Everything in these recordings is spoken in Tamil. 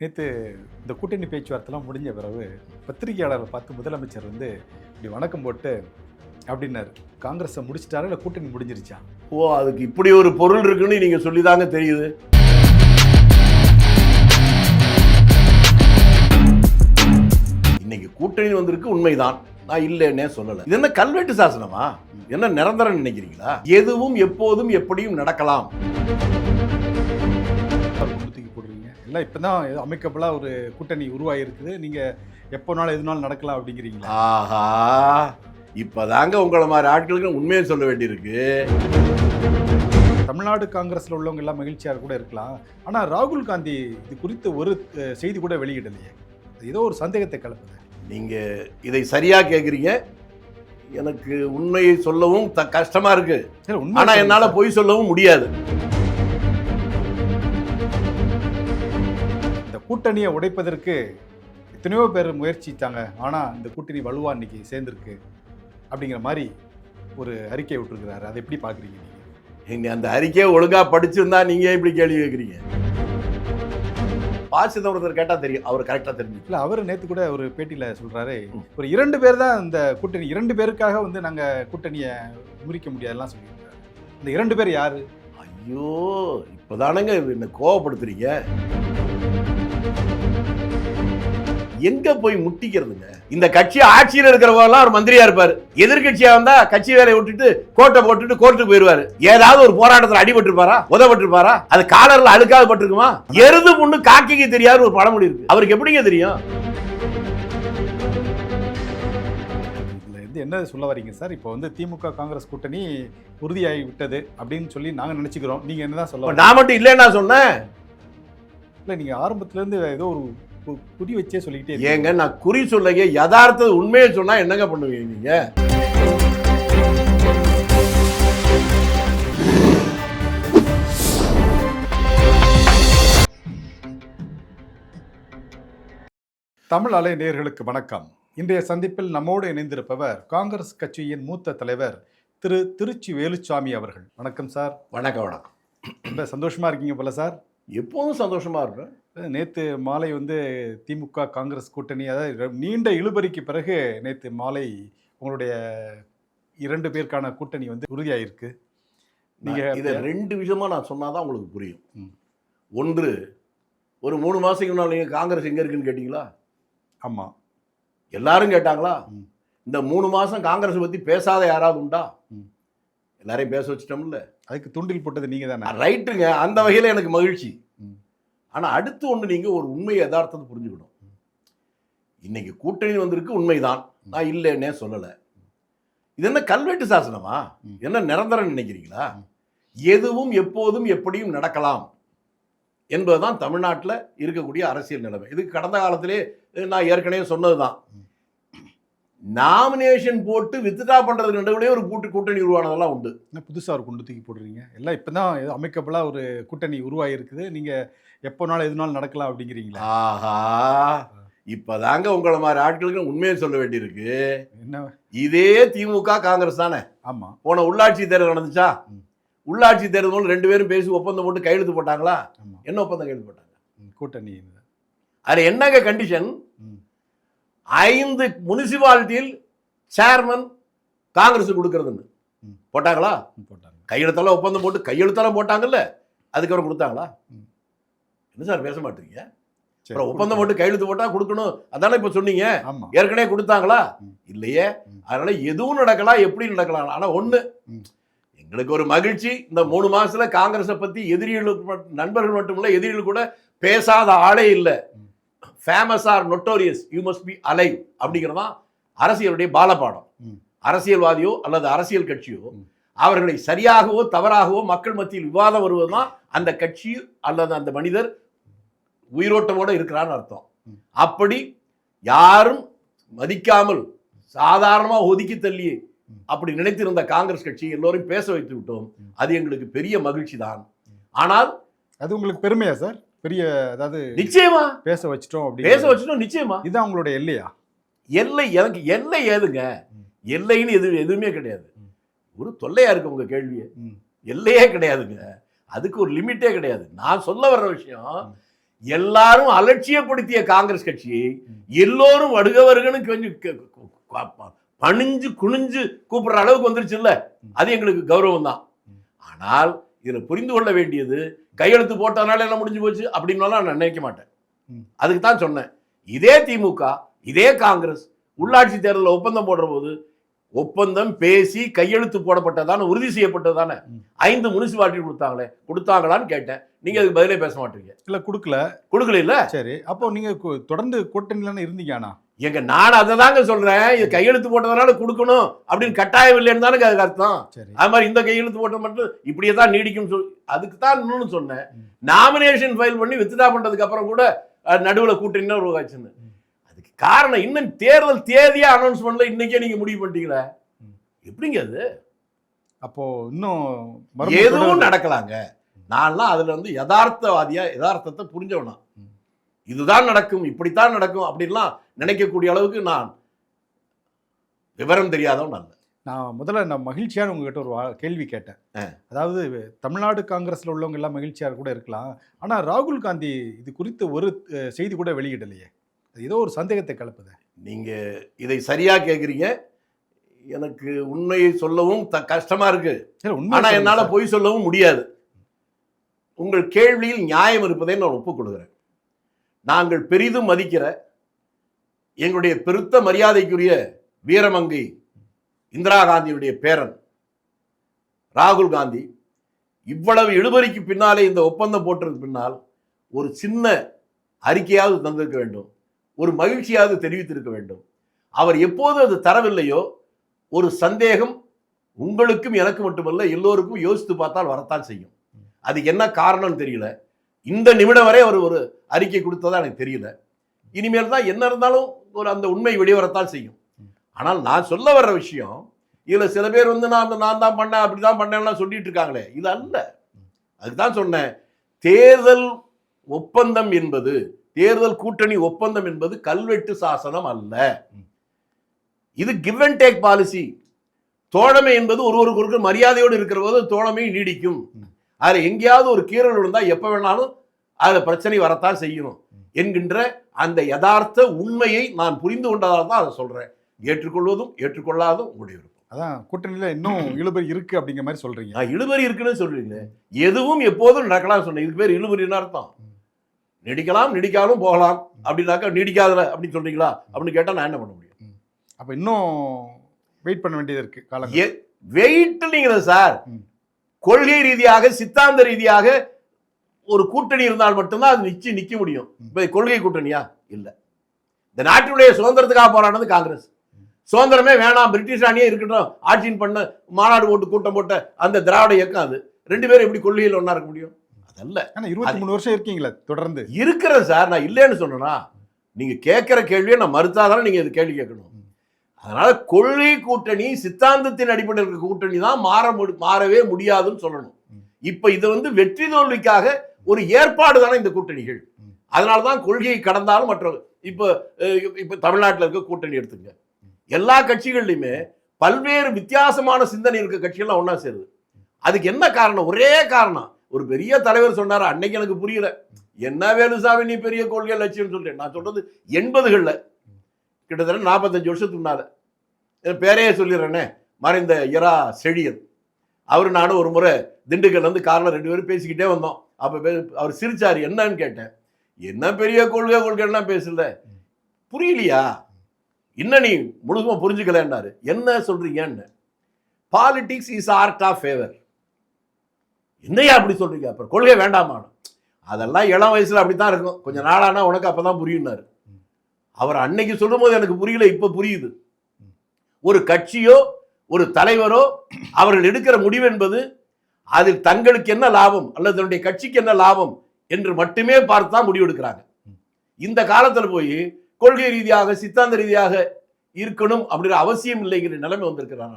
நேற்று இந்த கூட்டணி பேச்சுவார்த்தைலாம் முடிஞ்ச பிறகு பத்திரிகையாளரை பார்த்து முதலமைச்சர் வந்து இப்படி வணக்கம் போட்டு அப்படின்னாரு, காங்கிரஸை முடிச்சிட்டாரு இல்லை கூட்டணி முடிஞ்சிருச்சா? ஓ, அதுக்கு இப்படி ஒரு பொருள் இருக்குன்னு நீங்க சொல்லிதாங்க தெரியுது. இன்னைக்கு கூட்டணி வந்திருக்கு, உண்மைதான், நான் இல்லைன்னே சொல்லல. இது என்ன கல்வெட்டு சாசனமா? என்ன நிரந்தரம் நினைக்கிறீங்களா? எதுவும் எப்போதும் எப்படியும் நடக்கலாம். எல்லாம் இப்பதான் அமைக்கப்படா ஒரு கூட்டணி உருவாகிருக்குது, நீங்க எப்போனாலும் எதுனாலும் நடக்கலாம் அப்படிங்கிறீங்களா? ஆஹா, இப்பதாங்க உங்களை மாதிரி ஆட்களுக்கு உண்மையை சொல்ல வேண்டியிருக்கு. தமிழ்நாடு காங்கிரஸ்ல உள்ளவங்க எல்லாம் மகிழ்ச்சியாக கூட இருக்கலாம், ஆனா ராகுல் காந்தி இது குறித்து ஒரு செய்தி கூட வெளியிடலையே. ஏதோ ஒரு சந்தேகத்தை கலப்புது. நீங்க இதை சரியா கேக்குறீங்க. எனக்கு உண்மையை சொல்லவும் கஷ்டமா இருக்கு, ஆனா என்னால பொய் சொல்லவும் முடியாது. கூட்டணியை உடைப்பதற்கு எத்தனையோ பேர் முயற்சித்தாங்க, ஆனால் இந்த கூட்டணி வலுவா இன்னைக்கு சேர்ந்துருக்கு அப்படிங்கிற மாதிரி ஒரு அறிக்கை விட்டுருக்கிறாரு. அதை எப்படி பார்க்குறீங்க நீங்கள்? அந்த அறிக்கையை ஒழுங்காக படிச்சிருந்தா நீங்கள் இப்படி கேள்வி கேட்குறீங்க. பாசிதவரத்தர் கேட்டால் தெரியும், அவர் கரெக்டாக தெரிஞ்சு. இல்லை, அவர் நேற்று கூட ஒரு பேட்டியில் சொல்கிறாரு, ஒரு 2 பேர் தான் இந்த கூட்டணி, 2 பேருக்காக வந்து நாங்கள் கூட்டணியை முறிக்க முடியாதுலாம் சொல்லியிருக்காரு. இந்த 2 பேர் யார்? ஐயோ, இப்போதானங்க என்ன கோவப்படுத்துறீங்க. எங்க போய் முட்டிக்கிறதுங்க? இந்த கட்சி ஆட்சியில் இருக்கிறவங்கலாம் ஒரு மந்திரியா இருப்பாரு, எதிர்கட்சியா வந்தா கட்சி வேலையை விட்டுட்டு கோட்டை போட்டுட்டு கோர்ட்டுக்கு போயிருவாரு. ஏதாவது ஒரு போராட்டத்தில் அடிபட்டிருப்பாரா, உதப்பட்டிருப்பாரா? அது காலர்ல அழுக்காது பட்டிருக்குமா? எருது புண்ணு காக்கிக்கு தெரியாது ஒரு பழமொழி இருக்கு, அவருக்கு எப்படிங்க தெரியும்? என்ன சொல்ல வரீங்க சார்? இப்போ வந்து திமுக காங்கிரஸ் கூட்டணி உறுதியாகி விட்டது அப்படின்னு சொல்லி நாங்க நினைச்சுக்கிறோம், நீங்க என்னதான் சொல்ல? நான் மட்டும் இல்லைன்னா சொன்னேன். இல்லை, நீங்க ஆரம்பத்துல இருந்து ஏதோ ஒரு குறி வச்சே சொல்லிக்கிட்டே ஏங்க, நான் குறி சொல்லுங்க, யதார்த்த உண்மையை சொன்னா என்னங்க பண்ணுவீங்க நீங்க? தமிழ் அலை நேயர்களுக்கு வணக்கம். இன்றைய சந்திப்பில் நம்மோடு இணைந்திருப்பவர் காங்கிரஸ் கட்சியின் மூத்த தலைவர் திரு திருச்சி வேலுச்சாமி அவர்கள். வணக்கம் சார். வணக்கம் வணக்கம். ரொம்ப சந்தோஷமா இருக்கீங்க போல சார்? எப்போதும் சந்தோஷமா இருப்பேன். நேற்று மாலை வந்து திமுக காங்கிரஸ் கூட்டணி, அதாவது நீண்ட இழுபறிக்கு பிறகு நேற்று மாலை உங்களுடைய 2 பேருக்கான கூட்டணி வந்து உறுதியாயிருக்கு. நீங்கள் இதை 2 விஷயமா நான் சொன்னாதான் உங்களுக்கு புரியும். ஒன்று, ஒரு 3 மாதத்துக்கு முன்னால் நீங்கள் காங்கிரஸ் எங்கே இருக்குன்னு கேட்டிங்களா? ஆமாம், எல்லாரும் கேட்டாங்களா? இந்த 3 மாதம் காங்கிரஸ் பற்றி பேசாத யாராவது உண்டா? எல்லாரையும் பேச வச்சிட்டோம்ல. அதுக்கு தூண்டில் போட்டது நீங்கள் தானே? ரைட்டுங்க, அந்த வகையில் எனக்கு மகிழ்ச்சி. ஆனால் அடுத்து ஒன்று, நீங்கள் ஒரு உண்மை யதார்த்தத்தை புரிஞ்சுக்கணும். இன்னைக்கு கூட்டணி வந்திருக்கு, உண்மைதான், நான் இல்லைன்னே சொல்லலை. இது என்ன கல்வெட்டு சாசனமா? என்ன நிரந்தரம் நினைக்கிறீங்களா? எதுவும் எப்போதும் எப்படியும் நடக்கலாம் என்பதுதான் தமிழ்நாட்டில் இருக்கக்கூடிய அரசியல் நிலைமை. இதுக்கு கடந்த காலத்திலே நான் ஏற்கனவே சொன்னது தான். நாமினேஷன் போட்டு வித்ட்ரா பண்றதுக்கு நடுவுலயே ஒரு கூட்டணி உருவானதெல்லாம் உண்டு. புதுசாக ஒரு குண்டு தூக்கி போடுறீங்க. எல்லாம் இப்போ தான் அமைக்கப்படா ஒரு கூட்டணி உருவாகிருக்குது, நீங்கள் எப்போனாலும் எதுனாலும் நடக்கலாம் அப்படிங்கிறீங்களா? ஆஹா, இப்பதாங்க உங்களை மாதிரி ஆட்களுக்கு உண்மையை சொல்ல வேண்டியிருக்கு. என்ன? இதே திமுக காங்கிரஸ் தானே? ஆமாம். போன உள்ளாட்சி தேர்தல் நடந்துச்சா? உள்ளாட்சி தேர்தல் 2 பேரும் பேசி ஒப்பந்தம் போட்டு கையெழுத்து போட்டாங்களா? என்ன ஒப்பந்தம் கையெழுத்து போட்டாங்க? கூட்டணி. அது என்னங்க கண்டிஷன்? 5 முனிசிபாலிட்டியில் சேர்மன் காங்கிரஸ் கொடுக்கறதுன்னு போட்டாங்களா? போட்டாங்க. கையெழுத்தால ஒப்பந்தம் போட்டு கையெழுத்தால போட்டாங்கல்ல, அதுக்கப்புறம் கொடுத்தாங்களா? என்ன சார் பேச மாட்டீங்க? அப்புறம் ஒப்பந்தம் போட்டு கையெழுத்து போட்டா கொடுக்கணும், அதானே இப்ப சொன்னீங்க. ஏற்கனவே கொடுத்தாங்களா? இல்லையே. அதனால எதுவும் நடக்கலாம், எப்படி நடக்கலாம். ஆனா ஒண்ணு, எங்களுக்கு ஒரு மகிழ்ச்சி, இந்த 3 மாசத்துல காங்கிரஸை பத்தி எதிரிகளுக்கு, நண்பர்கள் மட்டுமில்ல, எதிரிகள் கூட பேசாத ஆளே இல்லை. Famous or notorious, you must be alive அப்படிங்கிறதான் அரசியலுடைய பாலபாடம். அரசியல்வாதியோ அல்லது அரசியல் கட்சியோ அவர்களை சரியாகவோ தவறாகவோ மக்கள் மத்தியில் விவாதம் வருவதுதான் அந்த கட்சி அல்லது அந்த மனிதர் உயிரோட்டமோட இருக்கிறான்னு அர்த்தம். அப்படி யாரும் மதிக்காமல் சாதாரணமாக ஒதுக்கி தள்ளி அப்படி நினைத்திருந்த காங்கிரஸ் கட்சி எல்லோரும் பேச வைத்து விட்டோம். அது எங்களுக்கு பெரிய மகிழ்ச்சி தான். ஆனால் அது உங்களுக்கு பெருமையா சார்? பெரிய, அதாவது நிச்சயமா பேச வச்சிட்டோம், பேச வச்சிட்டோம். நிச்சயமா இதுதான் உங்களுடைய எல்லையா? எல்லை எனக்கு எல்லை ஏதுங்க? எல்லைன்னு எதுவுமே கிடையாது. ஒரு தொல்லையா இருக்கு உங்க கேள்வியே. எல்லையே கிடையாதுங்க, அதுக்கு ஒரு லிமிட்டே கிடையாது. நான் சொல்ல வர்ற விஷயம், எல்லாரும் அலட்சியப்படுத்திய காங்கிரஸ் கட்சியை எல்லோரும் வருகன்னு கொஞ்சம் பணிஞ்சு குனிஞ்சு கூப்பிடுற அளவுக்கு வந்துருச்சு இல்ல, அது எங்களுக்கு கௌரவம் தான். ஆனால் இதுல புரிந்து கொள்ள வேண்டியது, கையெழுத்து போட்டதுனால எல்லாம் முடிஞ்சு போச்சு அப்படின்னு நான் நினைக்க மாட்டேன். அதுக்கு தான் சொன்னேன், இதே திமுக இதே காங்கிரஸ் உள்ளாட்சி தேர்தலில் ஒப்பந்தம் போடுற போது ஒப்பந்தம் பேசி கையெழுத்து போடப்பட்டதான உறுதி செய்யப்பட்டதானே 5 முனிசிபாலிட்டி கொடுத்தாங்களான்னு கேட்டேன். நீங்க அதுக்கு பதிலே பேச மாட்டீங்க. இல்ல கொடுக்கல இல்ல. சரி, அப்போ நீங்க தொடர்ந்து கூட்டணியில இருந்தீங்க. ஆனா எங்க நான் அதை தாங்க சொல்றேன், இது கையெழுத்து போட்டதுனால கொடுக்கணும் அப்படின்னு கட்டாயம் இல்லைன்னு தானே அதுக்கு அர்த்தம். அது மாதிரி இந்த கையெழுத்து போட்ட மட்டும் இப்படியே தான் நீடிக்கும் அதுக்கு தான் இன்னொன்னு சொன்னேன். நாமினேஷன் ஃபைல் பண்ணி வித்ட்ரா பண்றதுக்கு அப்புறம் கூட நடுவில் கூட்டணின்னு உருவாச்சுன்னு. அதுக்கு காரணம் இன்னும் தேர்தல் தேதியா அனௌன்ஸ் பண்ணல, இன்னைக்கே நீங்க முடிவு பண்ணிட்டீங்களா? எப்படிங்க அது? அப்போ இன்னும் எதுவும் நடக்கலாங்க. நான்லாம் அதுல யதார்த்தவாதியா, யதார்த்தத்தை புரிஞ்சவனா, இதுதான் நடக்கும் இப்படித்தான் நடக்கும் அப்படின்லாம் நினைக்கக்கூடிய அளவுக்கு நான் விவரம் தெரியாதவன் அல்ல. நான் மகிழ்ச்சியான உங்ககிட்ட ஒரு கேள்வி கேட்டேன். அதாவது தமிழ்நாடு காங்கிரஸ்ல உள்ளவங்க எல்லாம் மகிழ்ச்சியாக கூட இருக்கலாம், ஆனா ராகுல் காந்தி இது குறித்து ஒரு செய்தி கூட வெளியிடலையே, ஏதோ ஒரு சந்தேகத்தை கலப்புது. நீங்க இதை சரியா கேக்குறீங்க. எனக்கு உண்மையை சொல்லவும் கஷ்டமா இருக்கு, ஆனா என்னால பொய் சொல்லவும் முடியாது. உங்கள் கேள்வியில் நியாயம் இருப்பதை நான் ஒப்புக்கொள்கிறேன். நாங்கள் பெரிதும் மதிக்கிற எங்களுடைய பெருத்த மரியாதைக்குரிய வீரமங்கை இந்திரா காந்தியுடைய பேரன் ராகுல் காந்தி இவ்வளவு இழுபறிக்கு பின்னாலே இந்த ஒப்பந்தம் போட்டதுக்கு பின்னால் ஒரு சின்ன அறிக்கையாவது தந்திருக்க வேண்டும், ஒரு மகிழ்ச்சியாவது தெரிவித்திருக்க வேண்டும். அவர் எப்போது அது தரவில்லையோ ஒரு சந்தேகம் உங்களுக்கும் எனக்கு மட்டுமல்ல எல்லோருக்கும் யோசித்து பார்த்தால் வரத்தான் செய்யும். அதுக்கு என்ன காரணம்னு தெரியல. இந்த நிமிடம் வரை அவர் ஒரு அறிக்கை கொடுத்ததா எனக்கு தெரியல. இனிமேல் தான் என்ன இருந்தாலும் ஒரு அந்த உண்மை வெளிவரத்தான் செய்யும். ஆனால் நான் சொல்ல வர்ற விஷயம், இதுல சில பேர் நான் தான் பண்ணேன் அப்படிதான் பண்ணேன்லாம் சொல்லிட்டு இருக்காங்களே, இது அல்ல. அதுதான் சொன்னேன், தேர்தல் ஒப்பந்தம் என்பது, தேர்தல் கூட்டணி ஒப்பந்தம் என்பது கல்வெட்டு சாசனம் அல்ல. இது கிவ் அண்ட் டேக் பாலிசி. தோழமை என்பது ஒருவருக்கு மரியாதையோடு இருக்கிற போது தோழமை நீடிக்கும். அதுல எங்கேயாவது ஒரு கீறல் இருந்தா எப்ப வேணாலும் அதுல பிரச்சனை வரத்தான் செய்யணும் என்கின்ற அந்த யதார்த்த உண்மையை நான் புரிந்து கொண்டதால் தான் அதை சொல்றேன். ஏற்றுக்கொள்வதும் ஏற்றுக்கொள்ளாதும் உங்களுடைய விருப்பம். அதான் கூட்டணியில இன்னும் இழுபறி இருக்கு அப்படிங்கிற மாதிரி சொல்றீங்க. இழுபறி இருக்குன்னு சொல்றீங்க. எதுவும் எப்போதும் நடக்கலாம் சொன்னேன். இதுக்கு பேர் இழுபறின்னு அர்த்தம். நீடிக்கலாம் நீடிக்காமலும் போகலாம். அப்படின்னாக்கா நீடிக்காத அப்படின்னு சொல்றீங்களா அப்படின்னு கேட்டா நான் என்ன பண்ண முடியும்? அப்ப இன்னும் வெயிட் பண்ண வேண்டியது இருக்கு காலம். வெயிட் இல்லைங்களா சார், கொள்கை ரீதியாக சித்தாந்த ரீதியாக ஒரு கூட்டணி இருந்தால் மட்டும்தான் அது நிக்க முடியும். இப்ப கொள்கை கூட்டணியா இல்ல. இந்த நாட்டினுடைய சுதந்திரத்துக்காக போராடினது காங்கிரஸ். சுதந்திரமே வேணாம், பிரிட்டிஷ் ராணியே இருக்கட்டும், ஆட்சியின் பண்ண மாநாடு போட்டு கூட்டம் போட்ட அந்த திராவிட இயக்கம், அது ரெண்டு பேரும் எப்படி கொள்கையில் ஒன்னா இருக்க முடியும்? அதல்ல. 23 வருஷம் இருக்கீங்களா தொடர்ந்து? இருக்கிறேன் சார். நான் இல்லைன்னு சொன்னா நீங்க கேட்கிற கேள்வியை நான் மறுத்தாதானே நீங்க இது கேள்வி கேட்கணும். அதனால கொள்கை கூட்டணி சித்தாந்தத்தின் அடிப்படையில் இருக்க கூட்டணி தான் மாறவே முடியாதுன்னு சொல்லணும். இப்ப இது வெற்றி தோல்விக்காக ஒரு ஏற்பாடு தானே இந்த கூட்டணிகள். அதனாலதான் கொள்கையை கடந்தாலும் மற்ற இப்ப தமிழ்நாட்டில் இருக்க கூட்டணி எடுத்துங்க, எல்லா கட்சிகள்லையுமே பல்வேறு வித்தியாசமான சிந்தனை இருக்க கட்சிகள்லாம் ஒன்னா சேருது. அதுக்கு என்ன காரணம்? ஒரே காரணம். ஒரு பெரிய தலைவர் சொன்னாரு, அன்னைக்கு எனக்கு புரியல, என்ன வேலுசாமி நீ பெரிய கொள்கை லட்சியம் சொல்றேன். நான் சொல்றது 80களில், கிட்டத்தட்ட 45 வருஷத்துக்கு முன்னால. பேரையே சொல்லிடுறேனே, மறைந்த இரா செழியன், அவரு நானும் ஒரு முறை திண்டுக்கல்ல காரில் 2 பேரும் பேசிக்கிட்டே வந்தோம். அப்ப அவர் சிரிச்சாரு. என்னன்னு கேட்டேன். என்ன பெரிய கொள்கைன்னா பேசல, புரியலையா, இன்னும் நீ முழுசுமா புரிஞ்சுக்கலன்னாரு. என்ன சொல்றீங்கன்னு. Politics is art of favour. என்னையா அப்படி சொல்றீங்க? அப்புறம் கொள்கை வேண்டாமா? அதெல்லாம் இளம் வயசுல அப்படித்தான் இருக்கும், கொஞ்சம் நாளானா உனக்கு அப்பதான் புரியும்னாரு. அவர் அன்னைக்கு சொல்லும் போது எனக்கு புரியல, இப்ப புரியுது. ஒரு கட்சியோ ஒரு தலைவரோ அவர்கள் எடுக்கிற முடிவு என்பது அதில் தங்களுக்கு என்ன லாபம் அல்லது தன்னுடைய கட்சிக்கு என்ன லாபம் என்று மட்டுமே பார்த்தா முடிவு எடுக்கிறாங்க. இந்த காலத்தில் போய் கொள்கை ரீதியாக சித்தாந்த ரீதியாக இருக்கணும் அப்படிங்கிற அவசியம் இல்லைங்கிற நிலைமை வந்திருக்கிறாங்க.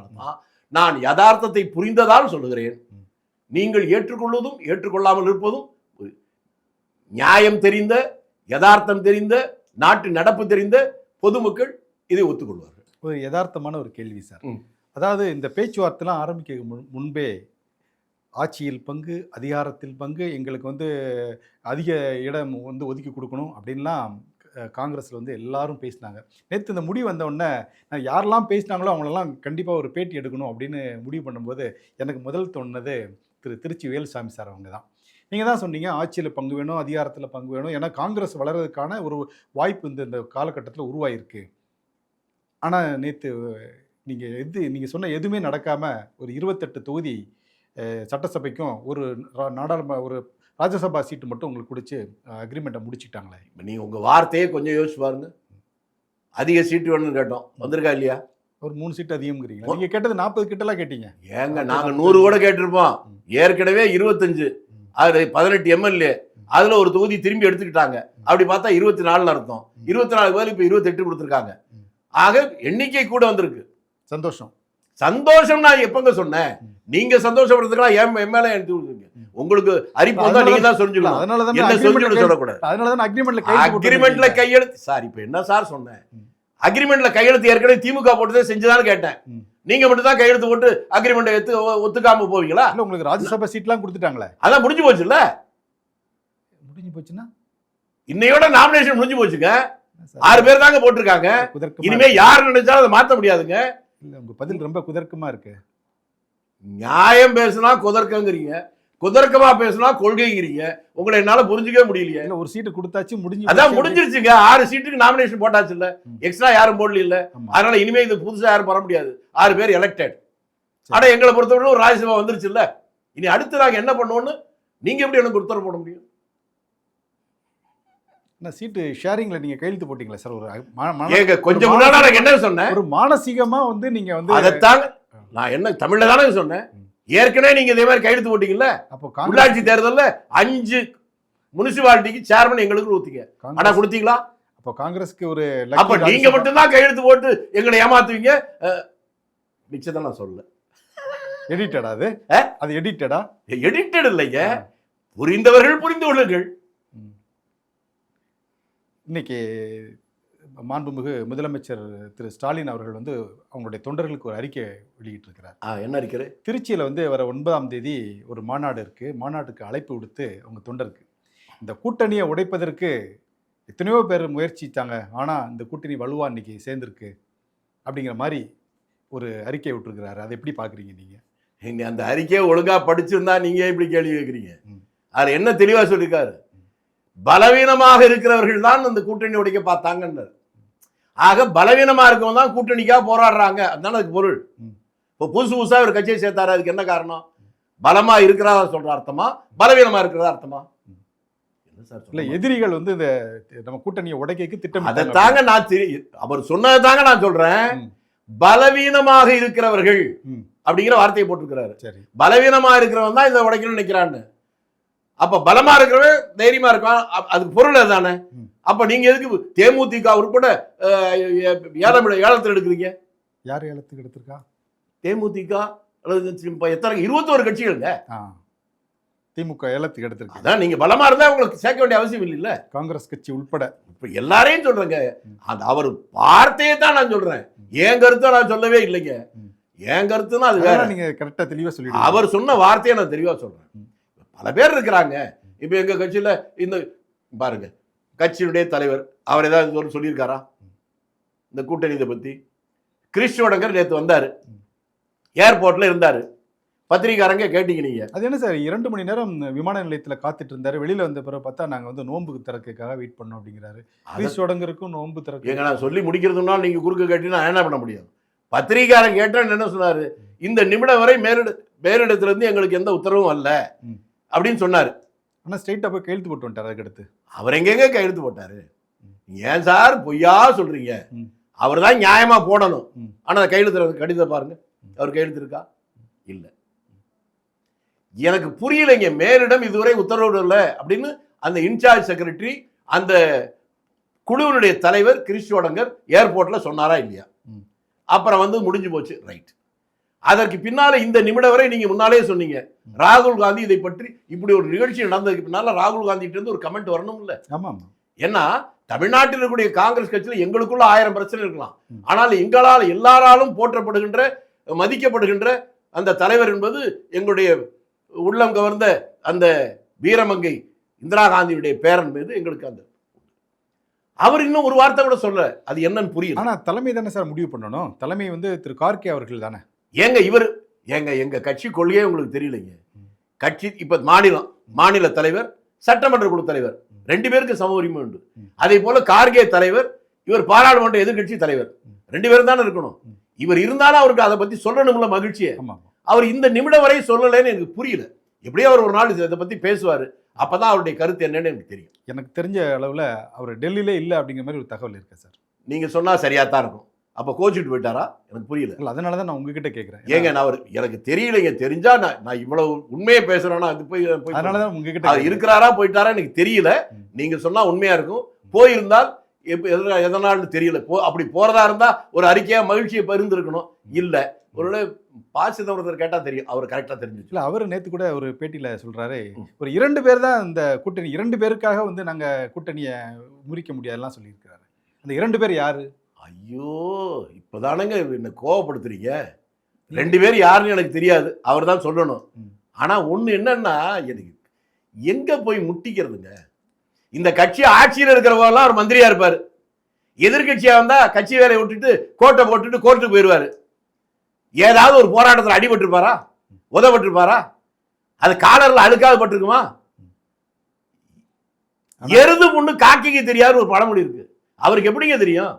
நான் யதார்த்தத்தை புரிந்ததால் சொல்லுகிறேன். நீங்கள் ஏற்றுக்கொள்வதும் ஏற்றுக்கொள்ளாமல் இருப்பதும் நியாயம் தெரிந்த, யதார்த்தம் தெரிந்த, நாட்டு நடப்பு தெரிந்த பொதுமக்கள் இதை ஒத்துக்கொள்வார்கள். ஒரு யதார்த்தமான ஒரு கேள்வி சார். அதாவது இந்த பேச்சுவார்த்தைலாம் ஆரம்பிக்க முன்பே ஆட்சியில் பங்கு, அதிகாரத்தில் பங்கு, எங்களுக்கு வந்து அதிக இடம் வந்து ஒதுக்கி கொடுக்கணும் அப்படின்லாம் காங்கிரஸில் வந்து எல்லாரும் பேசினாங்க. நேற்று இந்த முடிவு வந்த உடனே நான் யாரெல்லாம் பேசினாங்களோ அவங்களெல்லாம் கண்டிப்பாக ஒரு பேட்டி எடுக்கணும் அப்படின்னு முடிவு பண்ணும்போது எனக்கு முதல் தோணுனது திருச்சி வேலுசாமி சார் அவங்க தான். நீங்கள் தான் சொன்னீங்க ஆட்சியில் பங்கு வேணும், அதிகாரத்தில் பங்கு வேணும். ஏன்னா காங்கிரஸ் வளர்கிறதுக்கான ஒரு வாய்ப்பு இந்த காலகட்டத்தில் உருவாயிருக்கு. ஆனால் நேற்று நீங்கள் சொன்ன எதுவுமே நடக்காமல் ஒரு 28 தொகுதி சட்டசபைக்கும் ஒரு ஒரு ராஜ்யசபா சீட்டு மட்டும் உங்களுக்கு கொடுத்து அக்ரிமெண்ட்டை முடிச்சுட்டாங்களே. நீங்கள் உங்கள் வார்த்தையே கொஞ்சம் யோசிச்சு பாருங்க. அதிக சீட்டு வேணும்னு கேட்டோம், வந்திருக்கா இல்லையா? ஒரு 3 சீட்டு அதிகம்ங்கிறீங்க. நீங்கள் கேட்டது 40 கிட்டலாம் கேட்டீங்க. ஏங்க நாங்கள் 100 கூட கேட்டிருப்போம். ஏற்கனவே 25, அது 18 எம்எல்ஏ, அதில் ஒரு தொகுதி திரும்பி எடுத்துக்கிட்டாங்க. அப்படி பார்த்தா 24 அர்த்தம். 24 பேர் இப்போ 28 கொடுத்துருக்காங்க. ஆக எண்ணிக்கை கூட வந்திருக்கு. சந்தோஷம். சந்தோஷம் நான் எப்பங்க சொன்னேன்? நீங்க சந்தோஷப்படுறதுக்கெல்லாம் என் மேல எடுத்து கொடுக்குறீங்க. உங்களுக்கு அரிப்பு வந்தா நீங்க தான் சொல்லிக்கணும். என்ன சொல்லிட்டு சொல்லக்கூடாது. அதனாலதான் அக்ரிமெண்ட்ல கையெழுத்து சார். இப்ப என்ன சார் சொன்னேன்? அக்ரிமெண்ட்ல கையெழுத்து ஏற்கனவே திமுக போட்டுதே செஞ்சுதான்னு கேட்டேன். நீங்க மட்டும் தான் கையெழுத்து போட்டு அக்ரிமெண்ட் ஒத்துக்காம போவீங்களா? உங்களுக்கு ராஜ்யசபா சீட்லாம் கொடுத்துட்டாங்களே, அதான் முடிஞ்சு போச்சுல்ல. முடிஞ்சு போச்சுன்னா இன்னையோட நாமினேஷன் முடிஞ்சு போச்சுங்க. 6 பேர் தாங்க போட்டிருக்காங்க. இனிமே யார் நினைச்சாலும் அதை மாற்ற முடியாதுங்க. இல்ல, உங்க பதில் ரொம்ப குதர்க்கமா இருக்கு. நியாயம் பேசுனா குதர்க்கங்கிறீங்க, குதர்க்கமா பேசுனா கொள்கைங்கிறீங்க. உங்களை என்னால புரிஞ்சுக்கவே முடியலையே. இல்ல, ஒரு சீட்டு கொடுத்தாச்சு, முடிஞ்சு. அதான் முடிஞ்சிருச்சுங்க. 6 சீட்டுக்கு நாமினேஷன் போட்டாச்சு இல்ல, எக்ஸ்ட்ரா யாரும் போடல இல்ல. அதனால இனிமே இது புதுசா யாரும் வர முடியாது. 6 பேர் எலெக்டட். ஆனா எங்களை பொறுத்தவரை ஒரு ராஜ்யசபா வந்துருச்சு இல்ல. இனி அடுத்து நாங்க என்ன பண்ணுவோம்னு நீங்க எப்படி எனக்கு உத்தரவு போட முடியும்? சீட்டு ஷேரிங்ல நீங்க கையெழுத்து போட்டீங்களா சார்? ஒரு கொஞ்சம் முன்னாடி நான் என்ன சொன்னேன்? ஒரு மானசீகமா வந்து நீங்க வந்து அதைத்தாங்க நான் என்ன தமிழ்ல தானே சொன்னேன். ஏற்கனவே நீங்க இதே மாதிரி கையெழுத்து போட்டீங்கல்ல. அப்போ உள்ளாட்சி தேர்தல்ல 5 முனிசிபாலிட்டிக்கு சேர்மன் எங்களுக்கு ஊத்திங்க. ஆனா கொடுத்தீங்களா? அப்போ காங்கிரஸ்க்கு ஒரு அப்ப நீங்க மட்டும் தான் கையெழுத்து போட்டு எங்களை ஏமாத்துவீங்க. மிச்சத்தை நான் சொல்லல. எடிட்டடா அது எடிட்டடா? எடிட்டட் இல்லைங்க. புரிந்தவர்கள் புரிந்து கொள்ளுங்கள். இன்னைக்கு மாண்புமிகு முதலமைச்சர் திரு ஸ்டாலின் அவர்கள் வந்து அவங்களுடைய தொண்டர்களுக்கு ஒரு அறிக்கை வெளியிட்டிருக்கிறார். என்ன அறிக்கை? திருச்சியில் வந்து வர 9ஆம் தேதி ஒரு மாநாடு இருக்குது. மாநாட்டுக்கு அழைப்பு விடுத்து அவங்க தொண்டருக்கு இந்த கூட்டணியை உடைப்பதற்கு எத்தனையோ பேர் முயற்சித்தாங்க, ஆனால் இந்த கூட்டணி வலுவாக இன்னைக்கு சேர்ந்துருக்கு அப்படிங்கிற மாதிரி ஒரு அறிக்கை விட்டுருக்கிறாரு. அதை எப்படி பார்க்குறீங்க நீங்கள்? அந்த அறிக்கையை ஒழுங்காக படிச்சிருந்தா நீங்கள் எப்படி கேள்வி கேட்குறீங்க? அதில் என்ன தெளிவாக சொல்லியிருக்காரு? பலவீனமாக இருக்கிறவர்கள் தான் அந்த கூட்டணி உடைக்க பார்த்தாங்க. ஆக பலவீனமா இருக்கவங்க தான் கூட்டணிக்காக போராடுறாங்க. அதுதானே அதுக்கு பொருள். இப்போ புதுசா ஒரு கட்சியை சேர்த்தாரு. அதுக்கு என்ன காரணம்? பலமா இருக்கிறதா சொல்ற அர்த்தமா, பலவீனமா இருக்கிறதா அர்த்தமா? இல்ல, எதிரிகள் வந்து இந்த நம்ம கூட்டணியை உடைக்க திட்டம். அதை தாங்க நான் அவர் சொன்னதை தாங்க நான் சொல்றேன். பலவீனமாக இருக்கிறவர்கள் அப்படிங்கிற வார்த்தையை போட்டிருக்கிறாரு. சரி, பலவீனமா இருக்கிறவன் தான் இதை உடைக்கணும்னு நினைக்கிறான்னு. அப்ப பலமா இருக்கிறவன் தைரியமா இருக்கான். அதுக்கு பொருள் அதுதானே. அப்ப நீங்க எதுக்கு தேமுதிக உட்பட ஏலத்தில் எடுக்கிறீங்க? யார் ஏலத்துக்கு எடுத்திருக்கா? தேமுதிக எத்தனை 21 கட்சிகளுங்க. திமுக ஏலத்துக்கு எடுத்திருக்கு. அதான் நீங்க பலமா இருந்தா உங்களுக்கு சேர்க்க வேண்டிய அவசியம் இல்ல. காங்கிரஸ் கட்சி உட்பட இப்ப எல்லாரையும் சொல்றேங்க. அவர் வார்த்தையை தான் நான் சொல்றேன். என் கருத்தை நான் சொல்லவே இல்லைங்க. என் கருத்துன்னா அது வேற. நீங்க கரெக்டா தெளிவா சொல்லி அவர் சொன்ன வார்த்தையை நான் தெளிவா சொல்றேன். பல பேர் இருக்கிறாங்க. இப்ப எங்க கட்சியில இந்த பாருங்க, கட்சியினுடைய தலைவர் அவர் ஏதாவது சொல்லியிருக்காரா இந்த கூட்டணி இதை பத்தி? கிறிஸ்துவடங்கர் நேற்று வந்தாரு, ஏர்போர்ட்ல இருந்தாரு. பத்திரிகாரங்க கேட்டீங்க நீங்க. அது என்ன சார் 2 மணி நேரம் விமான நிலையத்தில் காத்துட்டு இருந்தாரு. வெளியில வந்த பிறகு பார்த்தா நாங்க வந்து நோன்புக்கு திறக்கிறதுக்காக வெயிட் பண்ணோம் அப்படிங்கிறாரு. கிறிஸ்துவடங்கருக்கும் நோன்பு திறக்க எங்க நான் சொல்லி முடிக்கிறதுனால நீங்க குறுக்க கேட்டீங்கன்னா என்ன பண்ண முடியும்? பத்திரிகாரன் கேட்டா என்ன சொன்னாரு? இந்த நிமிடம் வரை மேலிடத்துல இருந்து எங்களுக்கு எந்த உத்தரவும் அல்ல அப்படின்னு சொன்னாரு. ஆனா ஸ்ட்ரைட்டா போய் கையெழுத்து போட்டு வந்துட்டாரு. அதுக்கடுத்து அவர் எங்கெங்க கையெழுத்து போட்டாரு? ஏன் சார் பொய்யா சொல்றீங்க? அவர் தான் நியாயமா போடணும். ஆனா கையெழுத்து கடிதம் பாருங்க, அவர் கையெழுத்து இருக்கா? இல்ல. எனக்கு புரியலைங்க. மேலிடம் இதுவரை உத்தரவு இல்லை அப்படின்னு அந்த இன்சார்ஜ் செக்ரட்டரி, அந்த குழுவினுடைய தலைவர் கிறிஸ்துவடங்கர் ஏர்போர்ட்ல சொன்னாரா இல்லையா? அப்புறம் வந்து முடிஞ்சு போச்சு. ரைட். அதற்கு பின்னால இந்த நிமிடம் வரை நீங்க முன்னாலே சொன்னீங்க, ராகுல் காந்தி இதை பற்றி இப்படி ஒரு நிகழ்ச்சி நடந்ததுக்கு பின்னால ராகுல் காந்தி இருந்து ஒரு கமெண்ட் வரணும் இல்ல? ஏன்னா தமிழ்நாட்டில் இருக்கக்கூடிய காங்கிரஸ் கட்சியில் எங்களுக்குள்ள 1000 பிரச்சனை இருக்கலாம். ஆனால் எங்களால் எல்லாராலும் போற்றப்படுகின்ற மதிக்கப்படுகின்ற அந்த தலைவர் என்பது எங்களுடைய உள்ளம் கவர்ந்த அந்த வீரமங்கை இந்திரா காந்தியுடைய பேரன் மீது எங்களுக்கு அந்த அவர் இன்னும் ஒரு வார்த்தை கூட சொல்ல, அது என்னன்னு புரியல. ஆனா தலைமை தானே சார் முடிவு பண்ணணும். தலைமை வந்து திரு கார்கே அவர்கள் தானே. எங்க கட்சி கொள்கையே உங்களுக்கு தெரியலைங்க. கட்சி இப்ப மாநில தலைவர், சட்டமன்ற குழு தலைவர் 2 பேருக்கு சம உரிமை உண்டு. அதே போல கார்கே தலைவர், இவர் பாராளுமன்ற எதிர்கட்சி தலைவர், 2 பேரும் தானே இருக்கணும். இவர் இருந்தாலும் அவருக்கு அதை பத்தி சொல்லணும்ல மகிழ்ச்சியை. அவர் இந்த நிமிடம் வரை சொல்லலைன்னு எனக்கு புரியல. எப்படியோ அவர் ஒரு நாள் இதை பத்தி பேசுவாரு, அப்பதான் அவருடைய கருத்து என்னன்னு எனக்கு தெரியும். எனக்கு தெரிஞ்ச அளவுல அவர் டெல்லியிலே இல்லை அப்படிங்கிற மாதிரி ஒரு தகவல் இருக்கு சார். நீங்க சொன்னா சரியா தான் இருக்கும். அப்ப கோச்சிட்டு போயிட்டாரா? எனக்கு புரியல. அதனாலதான் நான் உங்ககிட்ட கேட்கிறேன். ஏங்க நான் எனக்கு தெரியலைங்க. தெரிஞ்சா நான் இவ்வளவு உண்மையை பேசுறேன்னா அது போய் அதனாலதான் உங்ககிட்ட இருக்கிறாரா போயிட்டாரா எனக்கு தெரியல. நீங்க சொன்னா உண்மையா இருக்கும். போயிருந்தால் எதனால்னு தெரியல. அப்படி போறதா இருந்தா ஒரு அறிக்கையா மகிழ்ச்சியை பகிர்ந்துருக்கணும். இல்ல ஒரு பாசிதவர் கேட்டா தெரியும், அவர் கரெக்டா தெரிஞ்சு. இல்ல அவர் நேத்து கூட ஒரு பேட்டியில சொல்றாரு, ஒரு 2 பேர் தான் இந்த கூட்டணி, 2 பேருக்காக வந்து நாங்க கூட்டணியை முறிக்க முடியாதுலாம் சொல்லியிருக்கிறாரு. அந்த 2 பேர் யாரு? ஐயோ, இப்பதானங்க என்ன கோவப்படுத்துறீங்க. 2 பேர் யாருன்னு எனக்கு தெரியாது, அவர் தான் சொல்லணும். ஆனா ஒண்ணு என்னன்னா, எனக்கு எங்க போய் முட்டிக்கிறதுங்க. இந்த கட்சி ஆட்சியில் இருக்கிறவங்கலாம் ஒரு மந்திரியா இருப்பாரு. எதிர்கட்சியா வந்தா கட்சி வேலையை விட்டுட்டு கோட்டை போட்டுட்டு கோர்ட்டுக்கு போயிடுவாரு. ஏதாவது ஒரு போராட்டத்தில் அடிபட்டிருப்பாரா, உதப்பட்டிருப்பாரா? அது காலர்ல அழுக்காது பட்டிருக்குமா? எருது முன்னு காக்கிக்கு தெரியாது ஒரு பழமொழி இருக்கு. அவருக்கு எப்படிங்க தெரியும்?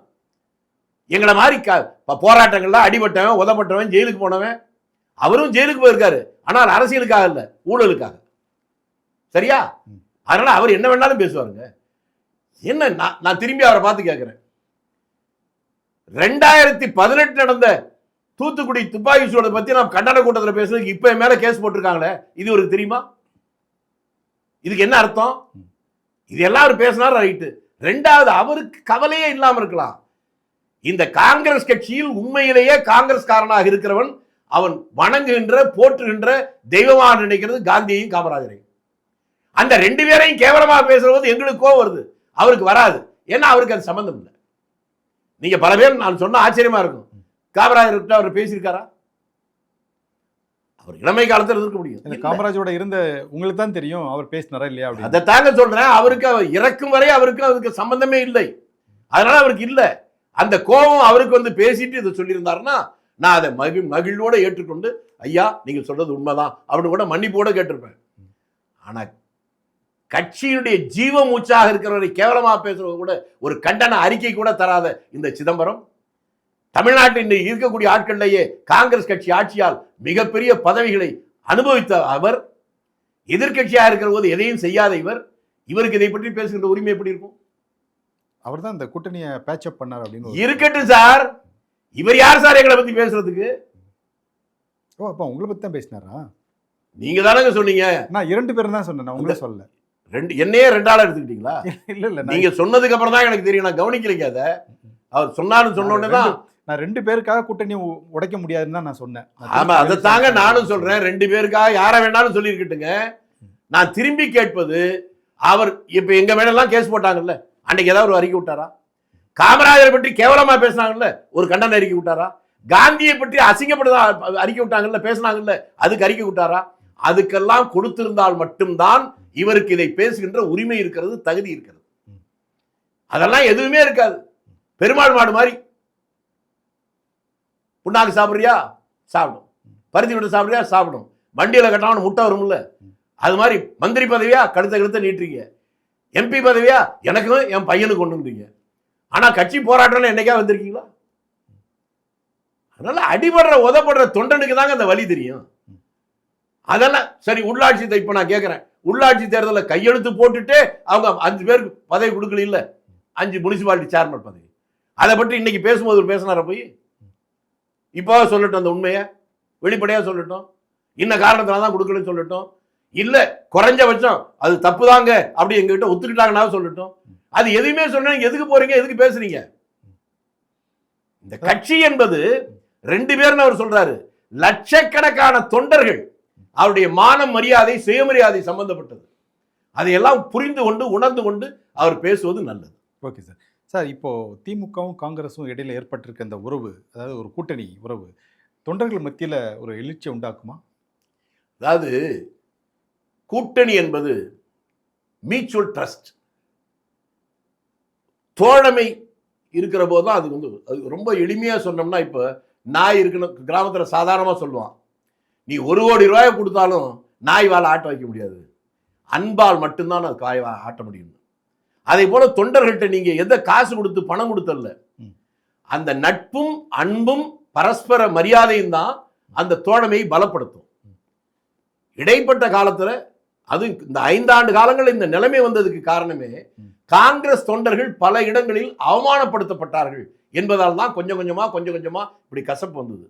எங்களை மாதிரி போராட்டங்கள்ல அடிபட்டவன், உதப்பட்டவன், ஜெயிலுக்கு போனவன், அவரும் ஜெயிலுக்கு போயிருக்காரு. ஆனால் அரசியலுக்காக இல்ல, ஊழலுக்காக. சரியா? அதனால அவர் என்ன வேணாலும் பேசுவாருங்க. என்ன நான் திரும்பி அவரை பார்த்து கேட்கிறேன், 2018 நடந்த தூத்துக்குடி துப்பாக்கி சூடை பத்தி நாம் கண்டன கூட்டத்தில் பேசுறதுக்கு இப்ப மேல கேஸ் போட்டிருக்காங்களே, இது ஒரு தெரியுமா? இதுக்கு என்ன அர்த்தம்? இது எல்லாரும் பேசினார் ரைட்டு. 2வது, அவருக்கு கவலையே இல்லாம இருக்கலாம். இந்த காங்கிரஸ் கட்சியில் உண்மையிலேயே காங்கிரஸ்காரனாக இருக்கிறவன், அவன் வணங்குகின்ற போற்றுகின்ற தெய்வமாக நினைக்கிறது காந்தியையும் காமராஜரையும். அந்த 2 பேரையும் கேவலமா பேசுறது எங்களுக்கு கோவம் வருது, அவருக்கு வராது. ஏன்னா அவருக்கு அது சம்பந்தம் இல்லை. நீங்க பல பேர் நான் சொன்ன ஆச்சரியமா இருக்கும், காமராஜர் அவர் பேசியிருக்காரா? அவர் இளமை காலத்தில் இருக்க முடியும். காமராஜரோட இருந்த உங்களுக்கு தான் தெரியும் அவர் பேசினாரா இல்லையா. அதை தாங்க சொல்றேன். அவருக்கு இறக்கும் வரை அவருக்கு சம்பந்தமே இல்லை. அதனால அவருக்கு இல்லை அந்த கோபம். அவருக்கு வந்து பேசிட்டு இதை சொல்லியிருந்தாருன்னா நான் அதை மகிழ்வோட ஏற்றுக்கொண்டு, ஐயா நீங்க சொல்றது உண்மைதான் அப்படின்னு கூட மன்னிப்போட கேட்டிருப்பேன். ஆனா கட்சியினுடைய ஜீவ மூச்சாக இருக்கிறவரை கேவலமா பேசுறது கூட ஒரு கண்டன அறிக்கை கூட தராத இந்த சிதம்பரம், தமிழ்நாட்டில் இருக்கக்கூடிய ஆட்களிலேயே காங்கிரஸ் கட்சி ஆட்சியால் மிகப்பெரிய பதவிகளை அனுபவித்த அவர், எதிர்கட்சியாக இருக்கிற போது எதையும் செய்யாத இவருக்கு இதை பற்றி பேசுகின்ற உரிமை எப்படி இருக்கும்? அவர் தான் இந்த கூட்டணியை பேட்சப் பண்ணார் அப்படின்னு. இருக்கட்டும் சார், இவர் யார் சார் எங்களை பத்தி பேசுறதுக்கு? ஓ, அப்ப உங்களை பத்தி தான் பேசினாரா? நீங்க தானங்க சொன்னீங்க. நான் 2 பேரும் தான் சொன்னேன், உங்களை சொல்லல. என்னையே 2 ஆளா எடுத்துக்கிட்டீங்களா? இல்ல இல்ல, நீங்க சொன்னதுக்கு அப்புறம் தான் எனக்கு தெரியும், நான் கவனிக்கலைங்க. அதை அவர் சொன்னாலும் சொன்னோடனே தான் நான் 2 பேருக்காக கூட்டணி உடைக்க முடியாதுன்னு தான் நான் சொன்னேன். ஆமா, அதை தாங்க நானும் சொல்றேன். 2 பேருக்காக யாரை வேணாலும் சொல்லி இருக்கட்டுங்க. நான் திரும்பி கேட்பது, அவர் இப்ப எங்க மேலாம் கேஸ் போட்டாங்கல்ல, அன்னைக்கு ஏதாவது ஒரு அறிக்கை விட்டாரா? காமராஜரை பற்றி கேவலமா பேசினாங்கல்ல, ஒரு கண்டன அறிக்கை விட்டாரா? காந்தியை பற்றி அசிங்கப்படுதா அறிக்கை விட்டாங்கல்ல, பேசினாங்கல்ல, அதுக்கு அறிக்கை விட்டாரா? அதுக்கெல்லாம் கொடுத்திருந்தால் மட்டும்தான் இவருக்கு இதை பேசுகின்ற உரிமை இருக்கிறது, தகுதி இருக்கிறது. அதெல்லாம் எதுவுமே இருக்காது. பெருமாள் மாடு மாதிரி புண்ணாக்கு சாப்பிட்றியா சாப்பிடும், பருத்தி விட்டு சாப்பிட்றியா சாப்பிடும், வண்டியில கட்டாமல் முட்டை வரும்ல, அது மாதிரி மந்திரி பதவியா கழுத்த நீட்டுறீங்க, எம்பி பதவியா எனக்கும் என் பையனுக்கு கொண்டுன்றீங்க. ஆனா கட்சி போராட்டம்னு என்னைக்கா வந்திருக்கீங்களா? அதனால அடிபடுற உதப்படுற தொண்டனுக்கு தாங்க அந்த வழி தெரியும். அதெல்லாம் சரி. உள்ளாட்சி இப்ப நான் கேட்கிறேன், உள்ளாட்சி தேர்தலில் கையெழுத்து போட்டுட்டு அவங்க 5 பேருக்கு பதவி கொடுக்கல, இல்ல 5 முனிசிபாலிட்டி சேர்மன் பதவி. அதை பற்றி இன்னைக்கு பேசும்போது பேசினார போய் இப்போ சொல்லட்டும், அந்த உண்மையை வெளிப்படையா சொல்லட்டும். இன்ன காரணத்தினால தான் கொடுக்கலன்னு சொல்லட்டும். இல்ல குறைஞ்சபட்சம் அது தப்பு தாங்க அப்படி எங்ககிட்ட ஒத்துக்கிட்டாங்கன்னா சொல்லட்டும். அது எதுவுமே சொன்ன எதுக்கு போறீங்க, எதுக்கு பேசுறீங்க? இந்த கட்சி என்பது 2 பேர்னு அவர் சொல்றாரு, லட்சக்கணக்கான தொண்டர்கள், அவருடைய மானம் மரியாதை சுயமரியாதை சம்பந்தப்பட்டது. அதையெல்லாம் புரிந்து கொண்டு உணர்ந்து கொண்டு அவர் பேசுவது நல்லது. Okay sir. சார், இப்போ திமுகவும் காங்கிரஸும் இடையில ஏற்பட்டிருக்க அந்த உறவு, அதாவது ஒரு கூட்டணி உறவு, தொண்டர்கள் மத்தியில் ஒரு எழுச்சியை உண்டாக்குமா? அதாவது கூட்டணி என்பது மியூச்சுவல் ட்ரஸ்ட், தோழமை இருக்கிற போது தான் அது அது ரொம்ப எளிமையா சொன்னோம்னா, இப்ப நாய் இருக்கணும் கிராமத்துல சாதாரணமா சொல்லுவான், நீ 1 கோடி ரூபாய் கொடுத்தாலும் நாய் வாழ ஆட்ட வைக்க முடியாது, அன்பால் மட்டும்தான் அது காய் ஆட்ட முடியும். அதே போல தொண்டர்கள்ட்ட நீங்க எந்த காசு கொடுத்து பணம் கொடுத்தல்ல, அந்த நட்பும் அன்பும் பரஸ்பர மரியாதையும் தான் அந்த தோழமையை பலப்படுத்தும். இடைப்பட்ட காலத்துல அது இந்த 5 ஆண்டு காலங்கள் இந்த நிலைமை வந்ததுக்கு காரணமே காங்கிரஸ் தொண்டர்கள் பல இடங்களில் அவமானப்படுத்தப்பட்டார்கள் என்பதால் தான் கொஞ்சம் கொஞ்சமா இப்படி கசப்பு வந்தது.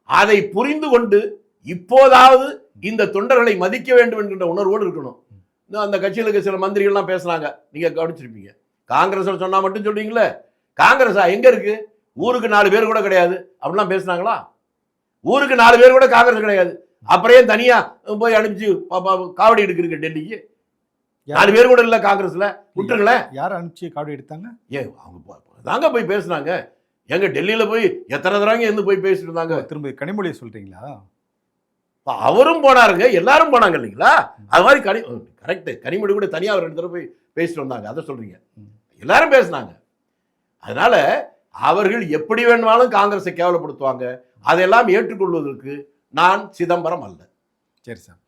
அதை புரிந்து கொண்டு இப்போதாவது இந்த தொண்டர்களை மதிக்க வேண்டும் என்கின்ற உணர்வோடு இருக்கணும். அந்த கட்சிகளுக்கு சில மந்திரிகள்லாம் பேசுனாங்க, நீங்க கவனிச்சிருப்பீங்க. காங்கிரஸ் சொன்னா மட்டும் சொல்றீங்களே, காங்கிரஸா எங்க இருக்கு, ஊருக்கு 4 பேர் கூட கிடையாது அப்படிலாம் பேசுனாங்களா? ஊருக்கு 4 பேர் கூட காங்கிரஸ் கிடையாது, அப்புறம் தனியா போய் அனுப்பிச்சு காவடி எடுக்கிறீங்க டெல்லிக்கு? 4 பேர் கூட இல்ல காங்கிரஸ்ல, விட்டுருங்களேன். யார் அனுப்பிச்சு காவடி எடுத்தாங்க? அவங்க தாங்க போய் பேசுனாங்க. எங்க டெல்லியில போய் எத்தனை தடவை இருந்து போய் பேசிட்டு இருந்தாங்க. திரும்ப கனிமொழியை சொல்றீங்களா? அவரும் போனாருங்க, எல்லாரும் போனாங்க இல்லைங்களா? அது மாதிரி கரெக்ட், கனிமொழி கூட தனியாக 2 தடவை போய் பேசிட்டு வந்தாங்க. அதை சொல்றீங்க, எல்லாரும் பேசினாங்க. அதனால அவர்கள் எப்படி வேணுமாலும் காங்கிரஸை கேவலப்படுத்துவாங்க. அதெல்லாம் ஏற்றுக்கொள்வதற்கு நான் சிதம்பரம் அல்ல. சரி சார்,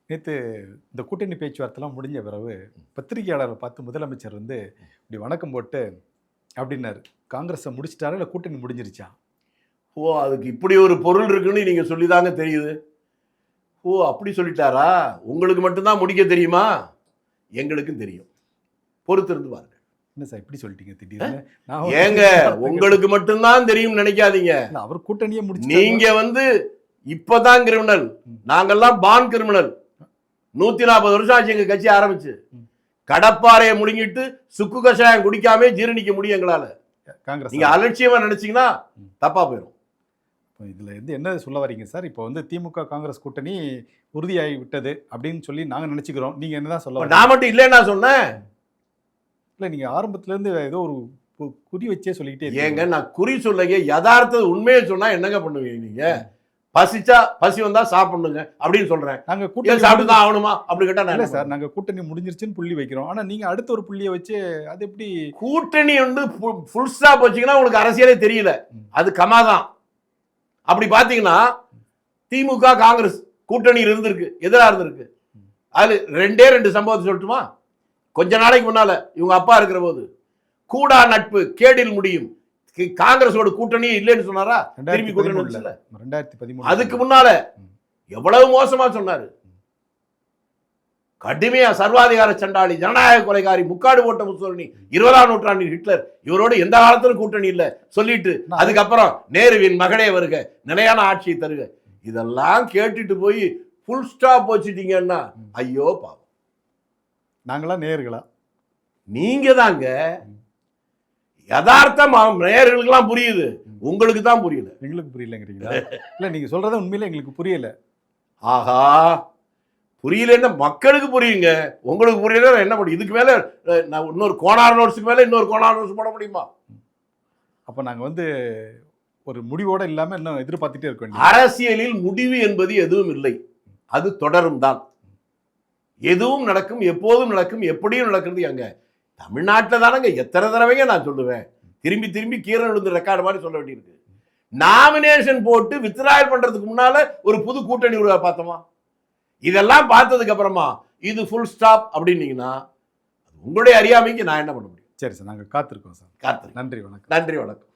நேற்று இந்த கூட்டணி பேச்சுவார்த்தைலாம் முடிஞ்ச பிறகு பத்திரிகையாளரை பார்த்து முதலமைச்சர் இப்படி வணக்கம் போட்டு அப்படின்னாரு, காங்கிரஸை முடிச்சிட்டாரா இல்லை கூட்டணி முடிஞ்சிருச்சா? ஓ, அதுக்கு இப்படி ஒரு பொருள் இருக்குன்னு நீங்க சொல்லிதாங்க தெரியுது. ஓ, அப்படி சொல்லிட்டாரா? உங்களுக்கு மட்டும்தான் முடிக்க தெரியுமா? எங்களுக்கும் தெரியும், பொறுத்திருந்து பாருங்க. என்ன சார் இப்படி சொல்லிட்டீங்க திடீர்னு? ஏங்க உங்களுக்கு மட்டும்தான் தெரியும் நினைக்காதீங்க. அவர் கூட்டணியே முடிச்சு, நீங்க இப்பதான் கிரிமினல், நாங்கெல்லாம் பான் கிரிமினல். 140 வருஷம் ஆச்சு எங்க கட்சி ஆரம்பிச்சு. கடப்பாறையை முழுங்கிட்டு சுக்கு கஷாயம் குடிக்காம ஜீரணிக்க முடியும் எங்களால. காங்கிரஸ் நீங்க அலட்சியமா நினைச்சீங்கன்னா தப்பா போயிடும். இதுல என்ன சொல்ல வரீங்க சார்? இப்போ திமுக காங்கிரஸ் கூட்டணி உறுதியாகி விட்டது அப்படின்னு சொல்லி நாங்க நினைச்சுக்கிறோம். நீங்க என்னதான் சொல்ல? நான் மட்டும் இல்லைன்னா சொன்னேன். இல்ல, நீங்க ஆரம்பத்துல இருந்து ஏதோ ஒரு குறி வச்சே சொல்லிக்கிட்டே ஏங்க, நான் குறி சொல்லுங்க, யதார்த்த உண்மையை சொன்னா என்னங்க பண்ணுவீங்க நீங்க? பசி வந்தா சாப்பிடுங்க அப்படின்னு சொல்றேன். நாங்க கூட்டணி சாப்பிட்டு தான் ஆகணுமா அப்படி கேட்டா? இல்ல சார், நாங்க கூட்டணி முடிஞ்சிருச்சுன்னு புள்ளி வைக்கிறோம். ஆனா நீங்க அடுத்த ஒரு புள்ளியை வச்சு அது எப்படி கூட்டணி ஃபுல் ஸ்டாப் வச்சீங்கன்னா உங்களுக்கு அரசியலே தெரியல, அது கமாதான். அப்படி பாத்தீங்கன்னா திமுக காங்கிரஸ் கூட்டணி இருந்திருக்கு, எதிராக இருந்திருக்கு. அது 2 சம்பவத்தை சொல்லட்டுமா? கொஞ்ச நாளைக்கு முன்னால இவங்க அப்பா இருக்கிற போது கூடா நட்பு கேடில் முடியும், காங்கிரஸோட கூட்டணியே இல்லைன்னு சொன்னாரா? திரும்பி கூட்டணி 2013. அதுக்கு முன்னால எவ்வளவு மோசமா சொன்னாரு. கடுமையா சர்வாதிகார சண்டாளி, ஜனநாயக கொலைகாரி, முக்காடு போட்ட முசோலினி, 20ஆம் நூற்றாண்டின் ஹிட்லர், இவரோட எந்த காலத்திலும் கூட்டணி இல்ல சொல்லிட்டு அதுக்கப்புறம் நேருவின் மகனே வருக, நிலையான ஆட்சியை தருக, இதெல்லாம் கேட்டுட்டு போய் ஃபுல் ஸ்டாப் வச்சுட்டீங்கன்னா ஐயோ பாவம். நாங்களா நேர்களா? நீங்க தாங்க யதார்த்தம். நேயர்களுக்கெல்லாம் புரியுது, உங்களுக்கு தான் புரியல. எங்களுக்கு புரியலங்கிறீங்களா? இல்ல, நீங்க சொல்றத உண்மையில எங்களுக்கு புரியல. ஆஹா, புரியலன்னா மக்களுக்கு புரியுங்க, உங்களுக்கு புரியல என்ன பண்ணி? இதுக்கு மேல நான் இன்னொரு கோனார் நோட்ஸுக்கு மேல இன்னொரு கோனார் நோட்ஸ் போட முடியுமா? அப்ப நாங்க ஒரு முடிவோட இல்லாம இன்னும் எதிர்பார்த்துட்டே இருக்க வேண்டிய. அரசியலில் முடிவு என்பது எதுவும் இல்லை, அது தொடரும் தான். எதுவும் நடக்கும், எப்போதும் நடக்கும், எப்படியும் நடக்கிறது. அங்க தமிழ்நாட்டில் தானங்க எத்தனை தடவைங்க நான் சொல்லுவேன், திரும்பி திரும்பி கீரை விழுந்து ரெக்கார்டு மாதிரி சொல்ல வேண்டியிருக்கு. நாமினேஷன் போட்டு வித்ட்ராயல் பண்றதுக்கு முன்னால ஒரு புது கூட்டணி பார்த்தோமா? இதெல்லாம் பார்த்ததுக்கு அப்புறமா இது ஃபுல் ஸ்டாப் அப்படின்னீங்கன்னா உங்களுடைய அறியாமைக்கு நான் என்ன பண்ண முடியும்? சரி சார், நாங்கள் காத்திருக்கோம் சார். காத்திருக்கோம். நன்றி, வணக்கம். நன்றி, வணக்கம்.